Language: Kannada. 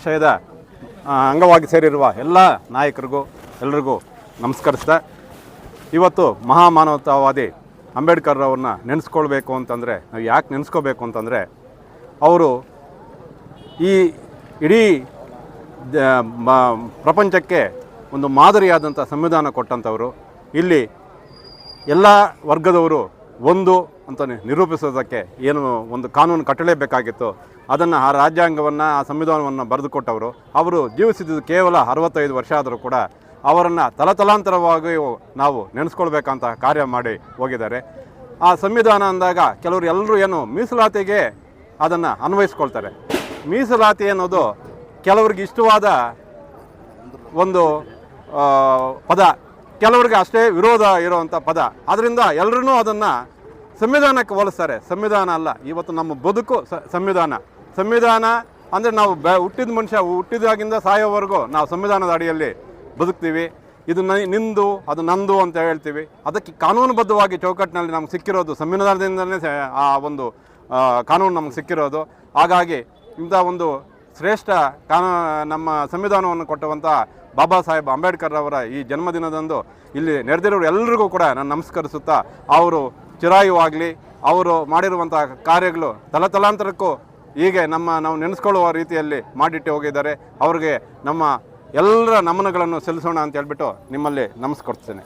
ಶಯದ ಅಂಗವಾಗಿ ಸೇರಿರುವ ಎಲ್ಲ ನಾಯಕರಿಗೂ ಎಲ್ಲರಿಗೂ ನಮಸ್ಕರಿಸ್ತಾ, ಇವತ್ತು ಮಹಾಮಾನವತಾವಾದಿ ಅಂಬೇಡ್ಕರ್ ಅವ್ರನ್ನ ನೆನೆಸ್ಕೊಳ್ಬೇಕು ಅಂತಂದರೆ ನಾವು ಯಾಕೆ ನೆನೆಸ್ಕೋಬೇಕು ಅಂತಂದರೆ, ಅವರು ಈ ಇಡೀ ಪ್ರಪಂಚಕ್ಕೆ ಒಂದು ಮಾದರಿಯಾದಂಥ ಸಂವಿಧಾನ ಕೊಟ್ಟಂಥವರು. ಇಲ್ಲಿ ಎಲ್ಲ ವರ್ಗದವರು ಒಂದು ಅಂತ ನಿರೂಪಿಸೋದಕ್ಕೆ ಏನು ಒಂದು ಕಾನೂನು ಕಟ್ಟಲೇಬೇಕಾಗಿತ್ತು, ಅದನ್ನು ಆ ರಾಜ್ಯಾಂಗವನ್ನು ಆ ಸಂವಿಧಾನವನ್ನು ಬರೆದುಕೊಟ್ಟವರು. ಅವರು ಜೀವಿಸಿದ್ದು ಕೇವಲ 65 ವರ್ಷ ಆದರೂ ಕೂಡ ಅವರನ್ನು ತಲತಲಾಂತರವಾಗಿ ನಾವು ನೆನೆಸ್ಕೊಳ್ಬೇಕಂತ ಕಾರ್ಯ ಮಾಡಿ ಹೋಗಿದ್ದಾರೆ. ಆ ಸಂವಿಧಾನ ಅಂದಾಗ ಕೆಲವರು ಎಲ್ಲರೂ ಏನು ಮೀಸಲಾತಿಗೆ ಅದನ್ನು ಅನ್ವಯಿಸ್ಕೊಳ್ತಾರೆ. ಮೀಸಲಾತಿ ಅನ್ನೋದು ಕೆಲವ್ರಿಗೆ ಇಷ್ಟವಾದ ಒಂದು ಪದ, ಕೆಲವರಿಗೆ ಅಷ್ಟೇ ವಿರೋಧ ಇರುವಂಥ ಪದ. ಆದ್ದರಿಂದ ಎಲ್ಲರೂ ಅದನ್ನು ಸಂವಿಧಾನಕ್ಕೆ ಹೋಲಿಸ್ತಾರೆ. ಸಂವಿಧಾನ ಅಲ್ಲ, ಇವತ್ತು ನಮ್ಮ ಬದುಕು ಸಂವಿಧಾನ ಅಂದರೆ ನಾವು ಹುಟ್ಟಿದ ಮನುಷ್ಯ ಹುಟ್ಟಿದಾಗಿಂದ ಸಾಯೋವರೆಗೂ ನಾವು ಸಂವಿಧಾನದ ಅಡಿಯಲ್ಲಿ ಬದುಕ್ತೀವಿ. ಇದು ನಿಂದು, ಅದು ನಂದು ಅಂತ ಹೇಳ್ತೀವಿ. ಅದಕ್ಕೆ ಕಾನೂನುಬದ್ಧವಾಗಿ ಚೌಕಟ್ಟಿನಲ್ಲಿ ನಮ್ಗೆ ಸಿಕ್ಕಿರೋದು ಸಂವಿಧಾನದಿಂದಲೇ ಆ ಒಂದು ಕಾನೂನು ನಮ್ಗೆ ಸಿಕ್ಕಿರೋದು. ಹಾಗಾಗಿ ಇಂಥ ಒಂದು ಶ್ರೇಷ್ಠ ನಮ್ಮ ಸಂವಿಧಾನವನ್ನು ಕೊಟ್ಟುವಂಥ ಬಾಬಾ ಸಾಹೇಬ್ ಅಂಬೇಡ್ಕರ್ ಅವರ ಈ ಜನ್ಮದಿನದಂದು ಇಲ್ಲಿ ನೆರೆದಿರೋರು ಎಲ್ಲರಿಗೂ ಕೂಡ ನಾನು ನಮಸ್ಕರಿಸುತ್ತಾ, ಅವರು ಚಿರಾಯುವಾಗಲಿ, ಅವರು ಮಾಡಿರುವಂಥ ಕಾರ್ಯಗಳು ತಲತಲಾಂತರಕ್ಕೂ ಹೀಗೆ ನಾವು ನೆನೆಸ್ಕೊಳ್ಳುವ ರೀತಿಯಲ್ಲಿ ಮಾಡಿಟ್ಟು ಹೋಗಿದ್ದಾರೆ. ಅವ್ರಿಗೆ ನಮ್ಮ ಎಲ್ಲರ ನಮನಗಳನ್ನು ಸಲ್ಲಿಸೋಣ ಅಂತ ಹೇಳ್ಬಿಟ್ಟು ನಿಮ್ಮಲ್ಲಿ ನಮಸ್ಕರಿಸ್ತೇನೆ.